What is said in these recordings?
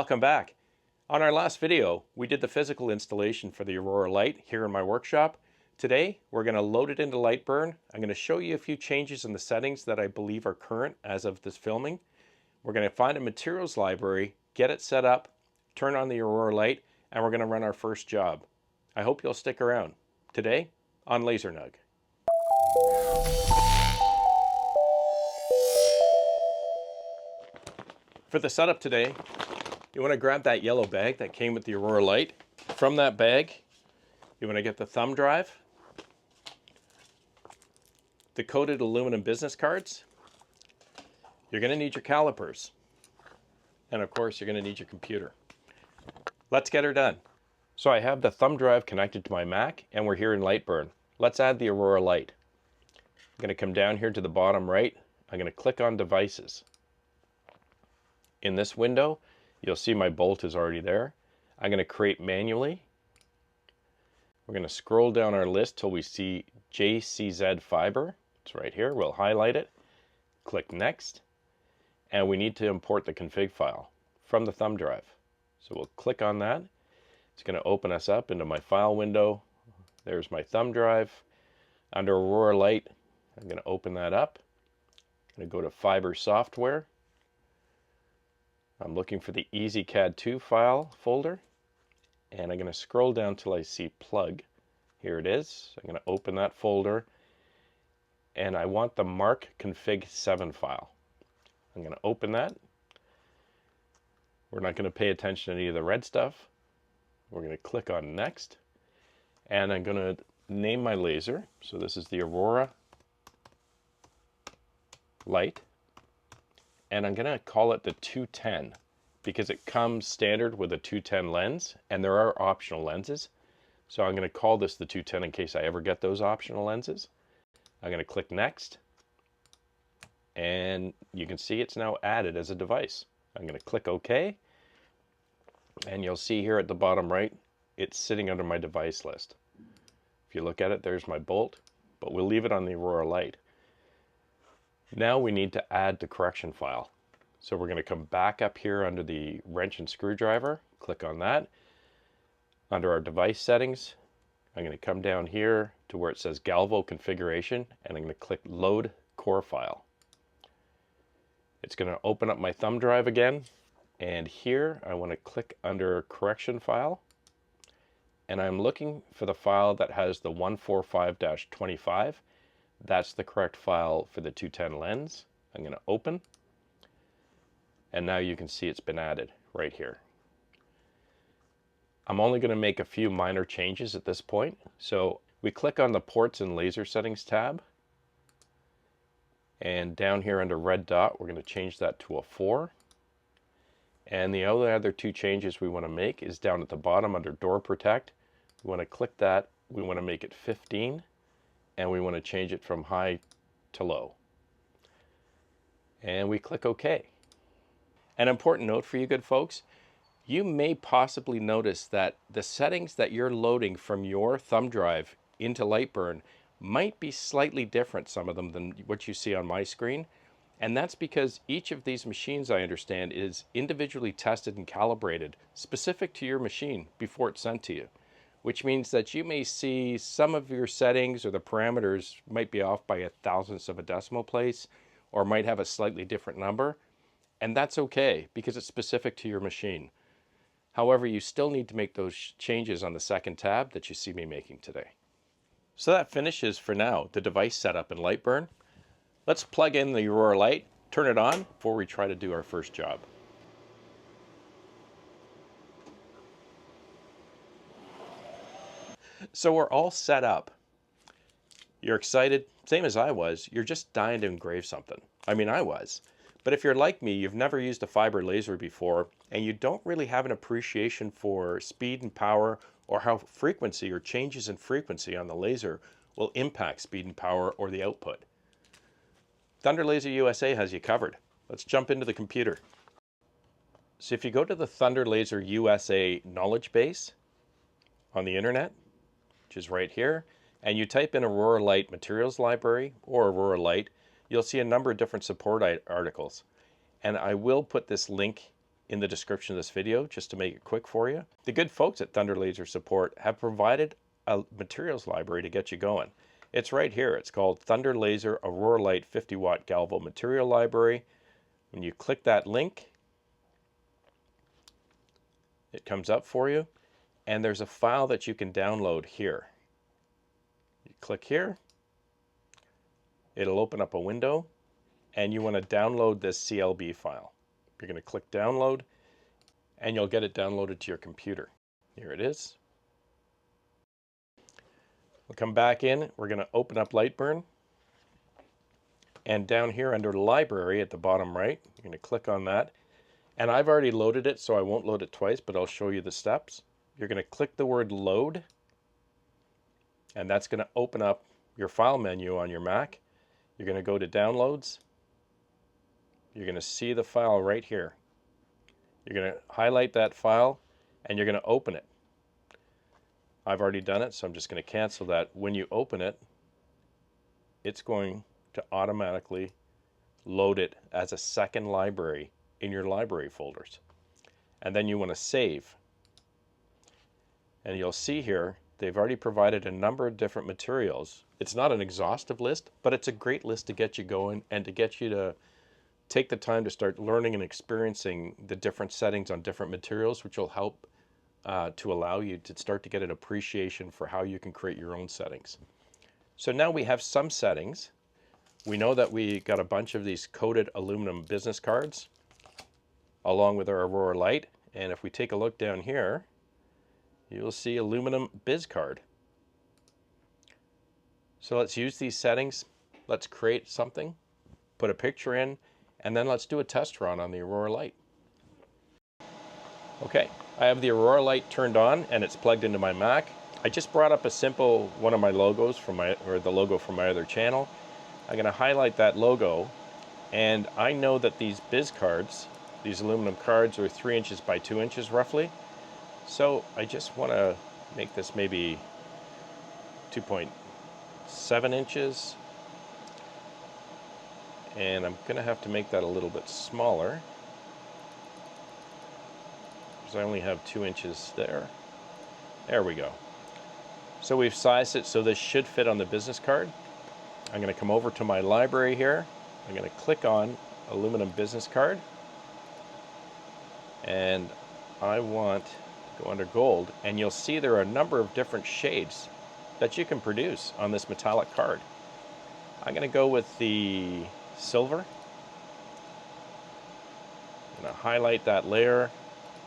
welcome back. On our last video, we did the physical installation for the Aurora LITE here in my workshop. Today, we're going to load it into Lightburn. I'm going to show you a few changes in the settings that I believe are current as of this filming. We're going to find a materials library, get it set up, turn on the Aurora LITE, and we're going to run our first job. I hope you'll stick around. Today, on LaserNug. For the setup today, you want to grab that yellow bag that came with the Aurora LITE. From that bag, you want to get the thumb drive, the coated aluminum business cards. You're going to need your calipers. And of course, you're going to need your computer. Let's get her done. So I have the thumb drive connected to my Mac, and we're here in Lightburn. Let's add the Aurora LITE. I'm going to come down here to the bottom right. I'm going to click on Devices. In this window, you'll see my bolt is already there. I'm going to create manually. We're going to scroll down our list till we see JCZ fiber. It's right here. We'll highlight it, click Next, and we need to import the config file from the thumb drive. So we'll click on that. It's going to open us up into my file window. There's my thumb drive. Under Aurora LITE, I'm going to open that up. I'm going to go to Fiber Software. I'm looking for the EasyCAD2 file folder, and I'm going to scroll down till I see plug. Here it is. I'm going to open that folder, and I want the Mark Config 7 file. I'm going to open that. We're not going to pay attention to any of the red stuff. We're going to click on Next, and I'm going to name my laser. So this is the Aurora LITE. And I'm going to call it the 210 because it comes standard with a 210 lens, and there are optional lenses. So I'm going to call this the 210 in case I ever get those optional lenses. I'm going to click Next, and you can see it's now added as a device. I'm going to click OK, and you'll see here at the bottom right, it's sitting under my device list. If you look at it, there's my bolt, but we'll leave it on the Aurora LITE. Now we need to add the correction file. So we're going to come back up here under the wrench and screwdriver, click on that. Under our device settings, I'm going to come down here to where it says Galvo configuration, and I'm going to click Load Core File. It's going to open up my thumb drive again, and here I want to click under Correction File, and I'm looking for the file that has the 145-25. That's the correct file for the 210 lens. I'm going to open, and now you can see it's been added right here. I'm only going to make a few minor changes at this point. So we click on the Ports and Laser Settings tab, and down here under red dot, we're going to change that to a 4. And the other two changes we want to make is down at the bottom under Door Protect. We want to click that. We want to make it 15. And we want to change it from high to low. And we click OK. An important note for you good folks, you may possibly notice that the settings that you're loading from your thumb drive into Lightburn might be slightly different, some of them, than what you see on my screen. And that's because each of these machines, I understand, is individually tested and calibrated specific to your machine before it's sent to you. Which means that you may see some of your settings or the parameters might be off by 1/1000th of a decimal place, or might have a slightly different number, and that's okay because it's specific to your machine. However, you still need to make those changes on the second tab that you see me making today. So that finishes for now the device setup in Lightburn. Let's plug in the Aurora LITE, turn it on before we try to do our first job. So we're all set up. You're excited, same as I was. You're just dying to engrave something. I mean, I was. But if you're like me, you've never used a fiber laser before, and you don't really have an appreciation for speed and power, or how frequency or changes in frequency on the laser will impact speed and power or the output. Thunder Laser USA has you covered. Let's jump into the computer. So if you go to the Thunder Laser USA knowledge base on the internet, which is right here, and you type in Aurora LITE Materials Library or Aurora LITE, you'll see a number of different support articles. And I will put this link in the description of this video, just to make it quick for you. The good folks at Thunder Laser Support have provided a materials library to get you going. It's right here. It's called Thunder Laser Aurora LITE 50 Watt Galvo Material Library. When you click that link, it comes up for you, and there's a file that you can download here. You click here, it'll open up a window, and you want to download this CLB file. You're going to click download, and you'll get it downloaded to your computer. Here it is. We'll come back in, we're going to open up Lightburn, and down here under library at the bottom right, you're going to click on that. And I've already loaded it, so I won't load it twice, but I'll show you the steps. You're going to click the word load, and that's going to open up your file menu on your Mac. You're going to go to downloads. You're going to see the file right here. You're going to highlight that file, and you're going to open it. I've already done it, so I'm just going to cancel that. When you open it, it's going to automatically load it as a second library in your library folders. And then you want to save. And you'll see here, they've already provided a number of different materials. It's not an exhaustive list, but it's a great list to get you going and to get you to take the time to start learning and experiencing the different settings on different materials, which will help to allow you to start to get an appreciation for how you can create your own settings. So now we have some settings. We know that we got a bunch of these coated aluminum business cards along with our Aurora LITE, and if we take a look down here, you'll see aluminum biz card. So let's use these settings, let's create something, put a picture in, and then let's do a test run on the Aurora LITE. Okay, I have the Aurora LITE turned on and it's plugged into my Mac. I just brought up a simple one of my logos from the logo from my other channel. I'm going to highlight that logo, and I know that these biz cards, these aluminum cards, are 3 inches by 2 inches roughly. So I just want to make this maybe 2.7 inches. And I'm going to have to make that a little bit smaller, because I only have 2 inches there. There we go. So we've sized it so this should fit on the business card. I'm going to come over to my library here. I'm going to click on aluminum business card. And I want to go under gold, and you'll see there are a number of different shades that you can produce on this metallic card. I'm going to go with the silver. I'm going to highlight that layer,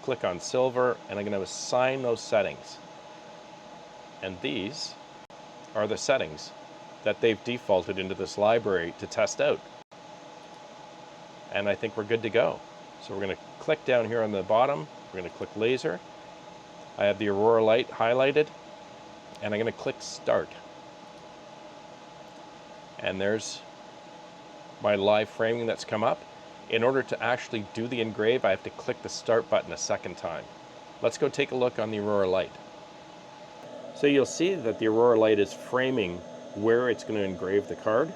click on silver, and I'm going to assign those settings. And these are the settings that they've defaulted into this library to test out. And I think we're good to go. So we're going to click down here on the bottom, we're going to click laser. I have the Aurora LITE highlighted, and I'm going to click start. And there's my live framing that's come up. In order to actually do the engrave, I have to click the start button a second time. Let's go take a look on the Aurora LITE. So you'll see that the Aurora LITE is framing where it's going to engrave the card.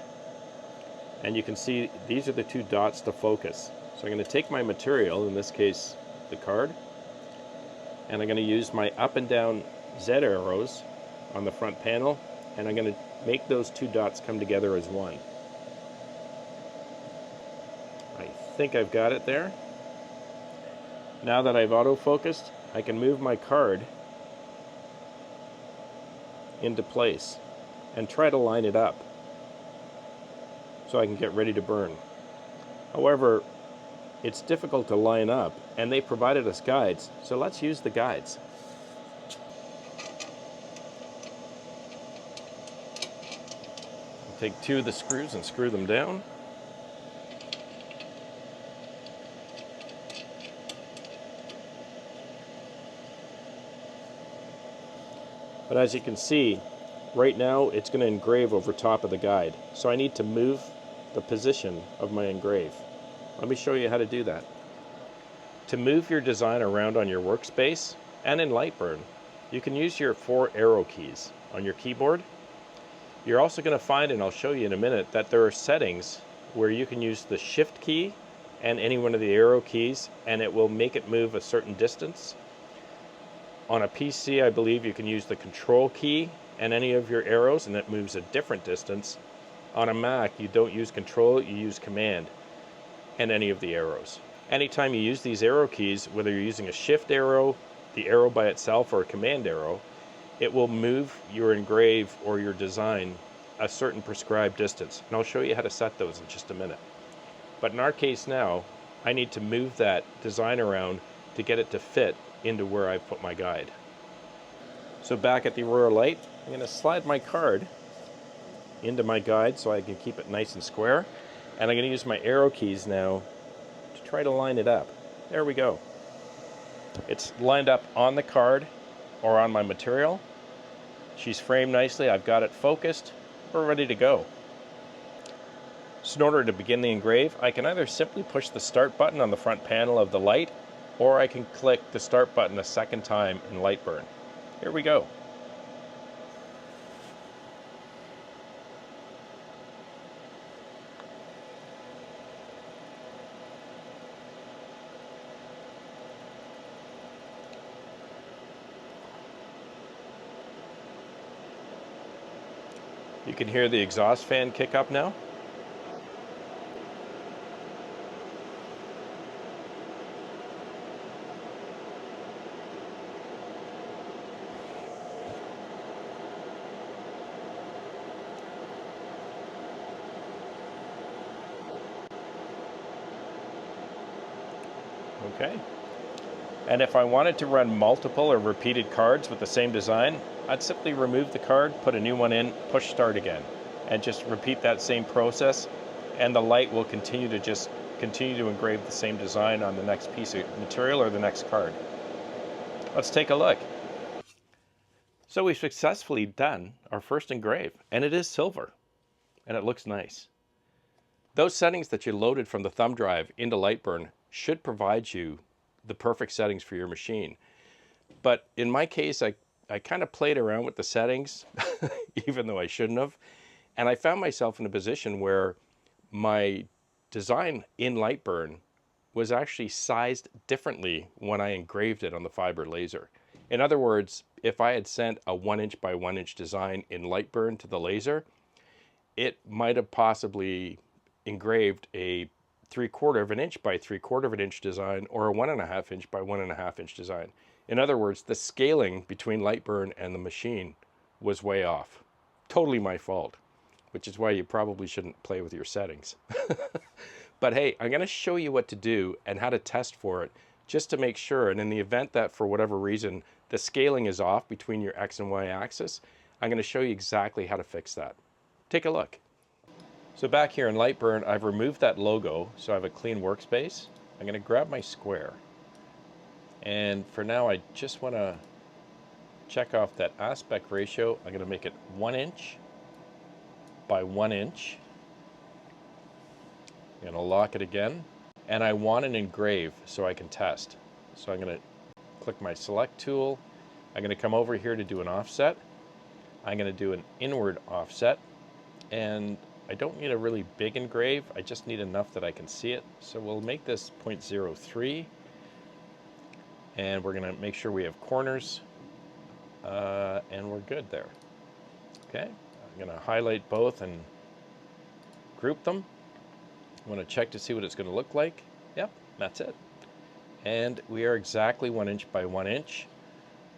And you can see these are the two dots to focus. So I'm going to take my material, in this case the card, and I'm going to use my up and down Z arrows on the front panel, and I'm going to make those two dots come together as one. I think I've got it there. Now that I've autofocused, I can move my card into place and try to line it up so I can get ready to burn. However, it's difficult to line up, and they provided us guides, so let's use the guides. I'll take two of the screws and screw them down. But as you can see, right now it's going to engrave over top of the guide, so I need to move the position of my engrave. Let me show you how to do that. To move your design around on your workspace and in Lightburn, you can use your 4 arrow keys on your keyboard. You're also going to find, and I'll show you in a minute, that there are settings where you can use the shift key and any one of the arrow keys, and it will make it move a certain distance. On a PC, I believe you can use the control key and any of your arrows, and it moves a different distance. On a Mac, you don't use control, you use command and any of the arrows. Anytime you use these arrow keys, whether you're using a shift arrow, the arrow by itself, or a command arrow, it will move your engrave or your design a certain prescribed distance. And I'll show you how to set those in just a minute. But in our case now, I need to move that design around to get it to fit into where I put my guide. So back at the Aurora LITE, I'm going to slide my card into my guide so I can keep it nice and square. And I'm going to use my arrow keys now to try to line it up. There we go. It's lined up on the card or on my material. She's framed nicely. I've got it focused. We're ready to go. So in order to begin the engrave, I can either simply push the start button on the front panel of the LITE, or I can click the start button a second time in Lightburn. Here we go. You can hear the exhaust fan kick up now. Okay. And if I wanted to run multiple or repeated cards with the same design, I'd simply remove the card, put a new one in, push start again, and just repeat that same process, and the LITE will continue to engrave the same design on the next piece of material or the next card. Let's take a look. So we've successfully done our first engrave, and it is silver, and it looks nice. Those settings that you loaded from the thumb drive into Lightburn should provide you the perfect settings for your machine. But in my case, I kind of played around with the settings, even though I shouldn't have. And I found myself in a position where my design in Lightburn was actually sized differently when I engraved it on the fiber laser. In other words, if I had sent a 1" by 1" design in Lightburn to the laser, it might have possibly engraved a 3/4 inch by 3/4 inch design, or a 1.5 inch by 1.5 inch design. In other words, the scaling between Lightburn and the machine was way off. Totally my fault, which is why you probably shouldn't play with your settings. But hey, I'm going to show you what to do and how to test for it, just to make sure. And in the event that for whatever reason the scaling is off between your X and Y axis, I'm going to show you exactly how to fix that. Take a look. So back here in Lightburn, I've removed that logo, so I have a clean workspace. I'm going to grab my square. And for now, I just want to check off that aspect ratio. I'm going to make it 1" by 1". I'm going to lock it again. And I want an engrave so I can test. So I'm going to click my select tool. I'm going to come over here to do an offset. I'm going to do an inward offset. And I don't need a really big engrave. I just need enough that I can see it. So we'll make this 0.03. And we're going to make sure we have corners. And we're good there. Okay. I'm going to highlight both and group them. I want to check to see what it's going to look like. Yep, that's it. And we are exactly 1" by 1".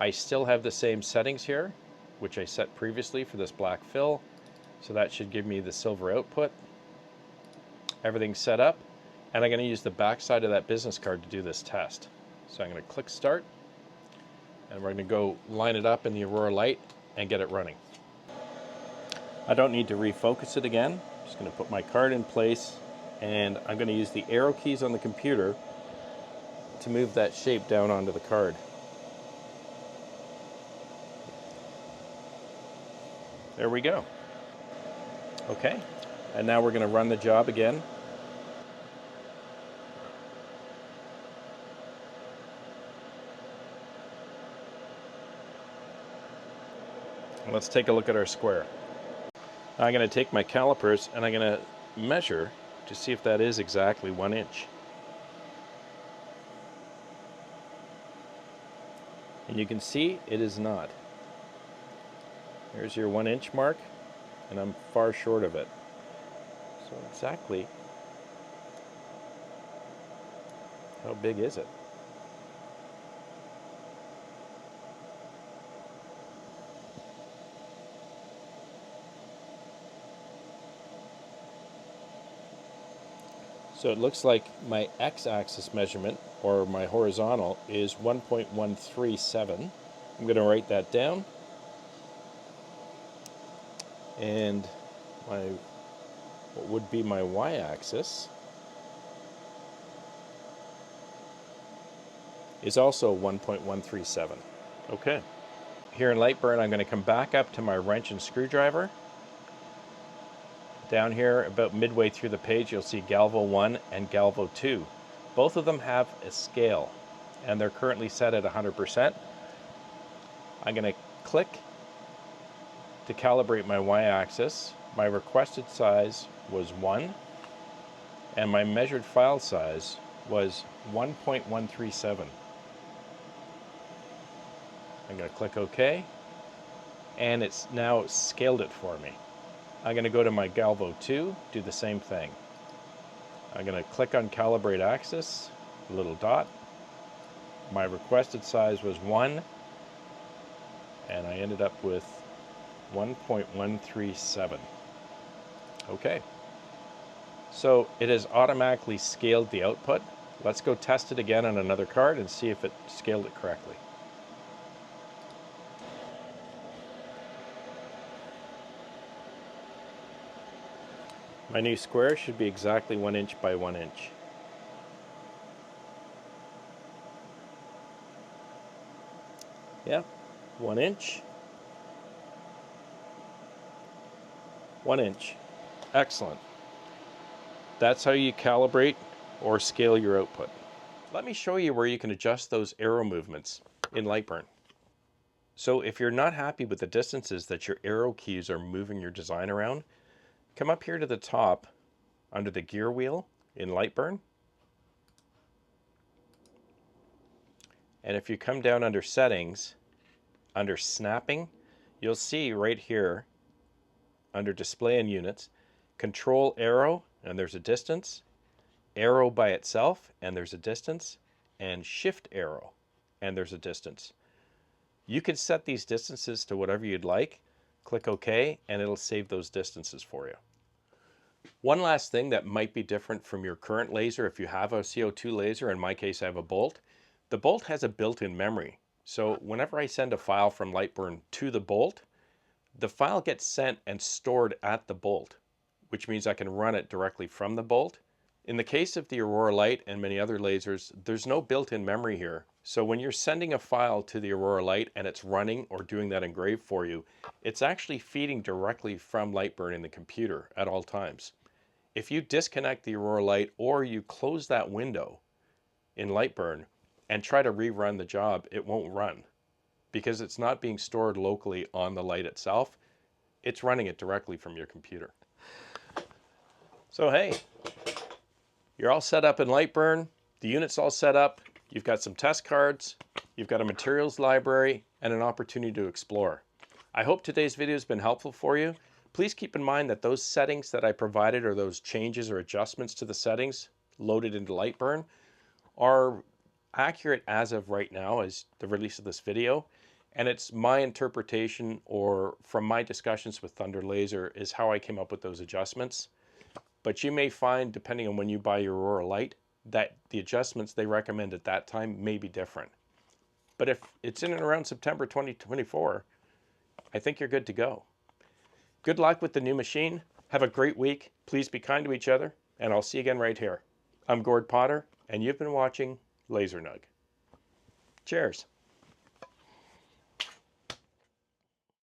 I still have the same settings here, which I set previously for this black fill. So that should give me the silver output. Everything's set up. And I'm going to use the back side of that business card to do this test. So I'm going to click start. And we're going to go line it up in the Aurora LITE and get it running. I don't need to refocus it again. I'm just going to put my card in place. And I'm going to use the arrow keys on the computer to move that shape down onto the card. There we go. Okay, and now we're going to run the job again. Let's take a look at our square. I'm going to take my calipers and I'm going to measure to see if that is exactly 1". And you can see it is not. There's your 1 inch mark, and I'm far short of it. So exactly how big is it? So it looks like my x-axis measurement, or my horizontal, is 1.137. I'm going to write that down. And what would be my y-axis is also 1.137. Okay. Here in Lightburn, I'm going to come back up to my wrench and screwdriver. Down here, about midway through the page, you'll see Galvo 1 and Galvo 2. Both of them have a scale, and they're currently set at 100%. I'm going to click to calibrate my y-axis. My requested size was 1, and my measured file size was 1.137. I'm going to click OK, and it's now scaled it for me. I'm going to go to my Galvo 2, do the same thing. I'm going to click on Calibrate Axis, little dot. My requested size was 1, and I ended up with 1.137. Okay. So it has automatically scaled the output. Let's go test it again on another card and see if it scaled it correctly. My new square should be exactly 1 inch by 1 inch. Yeah, 1 inch. 1 inch. Excellent. That's how you calibrate or scale your output. Let me show you where you can adjust those arrow movements in Lightburn. So if you're not happy with the distances that your arrow keys are moving your design around, come up here to the top under the gear wheel in Lightburn. And if you come down under settings, under snapping, you'll see right here under display and units, control arrow, and there's a distance, arrow by itself, and there's a distance, and shift arrow, and there's a distance. You can set these distances to whatever you'd like, click OK, and it'll save those distances for you. One last thing that might be different from your current laser, if you have a CO2 laser, in my case I have a bolt, the bolt has a built-in memory. So whenever I send a file from Lightburn to the bolt, the file gets sent and stored at the bolt, which means I can run it directly from the bolt. In the case of the Aurora LITE and many other lasers, there's no built-in memory here. So when you're sending a file to the Aurora LITE and it's running or doing that engrave for you, it's actually feeding directly from Lightburn in the computer at all times. If you disconnect the Aurora LITE or you close that window in Lightburn and try to rerun the job, it won't run because it's not being stored locally on the LITE itself. It's running it directly from your computer. So hey, you're all set up in Lightburn, the unit's all set up, you've got some test cards, you've got a materials library, and an opportunity to explore. I hope today's video has been helpful for you. Please keep in mind that those settings that I provided, or those changes or adjustments to the settings loaded into Lightburn, are accurate as of right now, as the release of this video. And it's my interpretation, or from my discussions with Thunder Laser, is how I came up with those adjustments. But you may find, depending on when you buy your Aurora LITE, that the adjustments they recommend at that time may be different. But if it's in and around September 2024, I think you're good to go. Good luck with the new machine. Have a great week. Please be kind to each other, and I'll see you again right here. I'm Gord Potter, and you've been watching Laser Nug. Cheers.